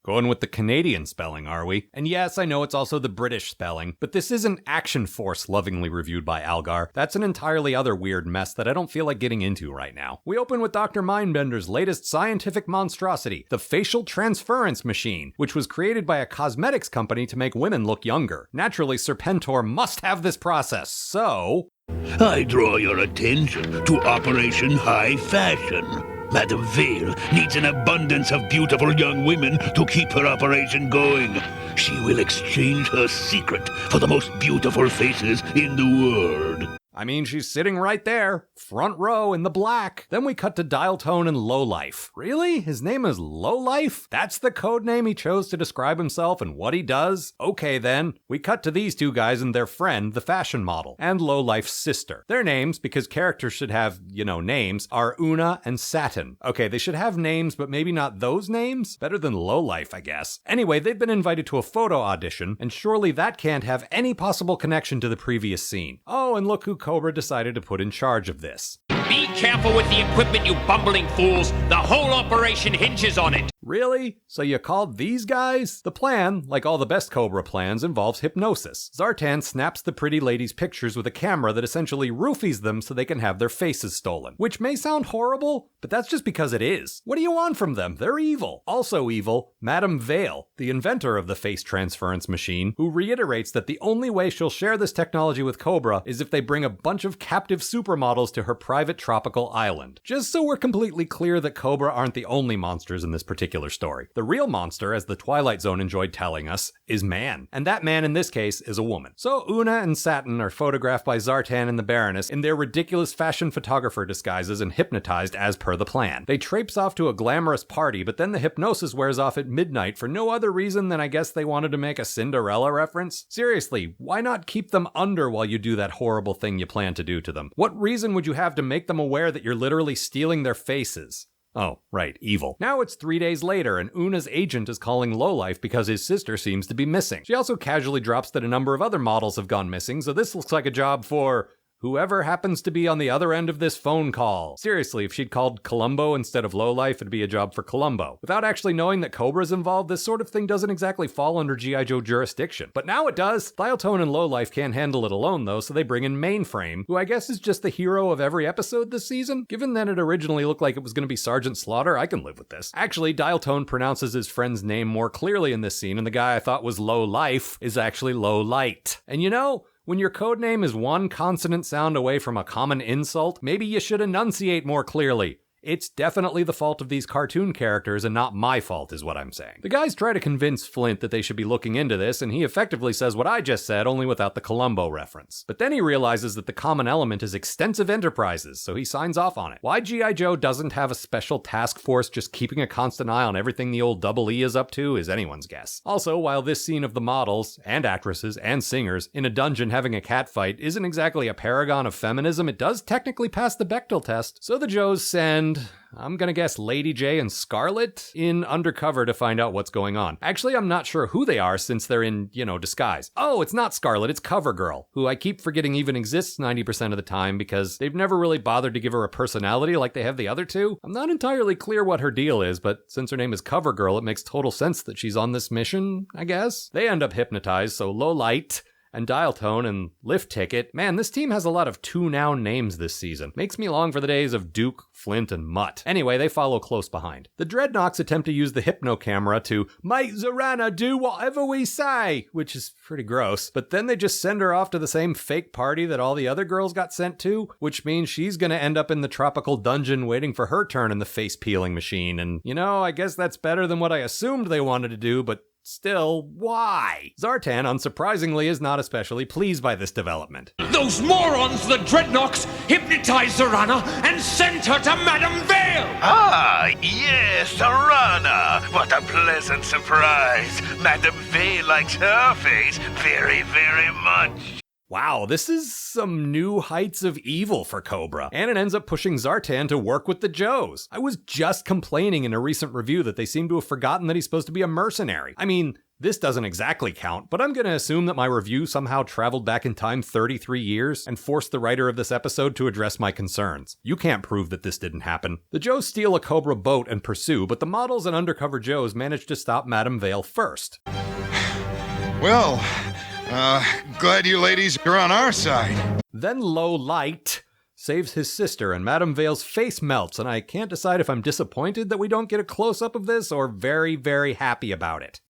Going with the Canadian spelling, are we? And yes, I know it's also the British spelling, but this isn't Action Force lovingly reviewed by AAlgar. That's an entirely other weird mess that I don't feel like getting into right now. We open with Dr. Mindbender's latest scientific monstrosity, the facial transference machine, which was created by a cosmetics company to make women look younger. Naturally, Serpentor must have this process, so... I draw your attention to Operation High Fashion. Madame Vale needs an abundance of beautiful young women to keep her operation going. She will exchange her secret for the most beautiful faces in the world. I mean, she's sitting right there, front row in the black. Then we cut to Dial Tone and Lowlife. Really? His name is Lowlife? That's the code name he chose to describe himself and what he does? Okay then. We cut to these two guys and their friend, the fashion model, and Lowlife's sister. Their names, because characters should have, names, are Una and Satin. Okay, they should have names, but maybe not those names? Better than Lowlife, I guess. Anyway, they've been invited to a photo audition, and surely that can't have any possible connection to the previous scene. Oh, and look who Cobra decided to put in charge of this. Be careful with the equipment, you bumbling fools. The whole operation hinges on it. Really? So you called these guys? The plan, like all the best Cobra plans, involves hypnosis. Zartan snaps the pretty ladies' pictures with a camera that essentially roofies them so they can have their faces stolen. Which may sound horrible, but that's just because it is. What do you want from them? They're evil. Also evil, Madame Vale, the inventor of the face transference machine, who reiterates that the only way she'll share this technology with Cobra is if they bring a bunch of captive supermodels to her private tropical island. Just so we're completely clear that Cobra aren't the only monsters in this particular story. The real monster, as the Twilight Zone enjoyed telling us, is man. And that man in this case is a woman. So Una and Satin are photographed by Zartan and the Baroness in their ridiculous fashion photographer disguises and hypnotized as per the plan. They traipse off to a glamorous party, but then the hypnosis wears off at midnight for no other reason than I guess they wanted to make a Cinderella reference. Seriously, why not keep them under while you do that horrible thing you plan to do to them? What reason would you have to make them aware that you're literally stealing their faces? Oh, right, evil. Now it's 3 days later, and Una's agent is calling Lowlife because his sister seems to be missing. She also casually drops that a number of other models have gone missing, so this looks like a job for... whoever happens to be on the other end of this phone call. Seriously, if she'd called Columbo instead of Lowlife, it'd be a job for Columbo. Without actually knowing that Cobra's involved, this sort of thing doesn't exactly fall under G.I. Joe jurisdiction. But now it does! Dial Tone and Lowlife can't handle it alone though, so they bring in Mainframe, who I guess is just the hero of every episode this season? Given that it originally looked like it was going to be Sergeant Slaughter, I can live with this. Actually, Dial Tone pronounces his friend's name more clearly in this scene, and the guy I thought was Lowlife is actually Lowlight. And when your codename is one consonant sound away from a common insult, maybe you should enunciate more clearly. It's definitely the fault of these cartoon characters and not my fault is what I'm saying. The guys try to convince Flint that they should be looking into this, and he effectively says what I just said, only without the Columbo reference. But then he realizes that the common element is extensive enterprises, so he signs off on it. Why G.I. Joe doesn't have a special task force just keeping a constant eye on everything the old Double E is up to is anyone's guess. Also, while this scene of the models, and actresses, and singers, in a dungeon having a catfight isn't exactly a paragon of feminism, it does technically pass the Bechdel test. So the Joes send... I'm gonna guess Lady J and Scarlet in undercover to find out what's going on. Actually, I'm not sure who they are since they're in, disguise. Oh, it's not Scarlet, it's CoverGirl, who I keep forgetting even exists 90% of the time because they've never really bothered to give her a personality like they have the other two. I'm not entirely clear what her deal is, but since her name is CoverGirl, it makes total sense that she's on this mission, I guess. They end up hypnotized, so Lowlight and Dial Tone and Lift Ticket. Man, this team has a lot of two-noun names this season. Makes me long for the days of Duke, Flint, and Mutt. Anyway, they follow close behind. The Dreadnoks attempt to use the hypno camera to make Zorana do whatever we say, which is pretty gross. But then they just send her off to the same fake party that all the other girls got sent to, which means she's gonna end up in the tropical dungeon waiting for her turn in the face-peeling machine. And, I guess that's better than what I assumed they wanted to do, but still, why? Zartan, unsurprisingly, is not especially pleased by this development. Those morons, the Dreadnoks, hypnotized Zorana and sent her to Madame Vale! Ah, yes, Zorana. What a pleasant surprise. Madame Vale likes her face very, very much. Wow, this is some new heights of evil for Cobra, and it ends up pushing Zartan to work with the Joes. I was just complaining in a recent review that they seem to have forgotten that he's supposed to be a mercenary. I mean, This doesn't exactly count, but I'm gonna assume that my review somehow traveled back in time 33 years and forced the writer of this episode to address my concerns. You can't prove that this didn't happen. The Joes steal a Cobra boat and pursue, but the models and undercover Joes manage to stop Madame Vale first. Well, glad you ladies are on our side. Then Low Light saves his sister, and Madame Vale's face melts, and I can't decide if I'm disappointed that we don't get a close-up of this or very, very happy about it.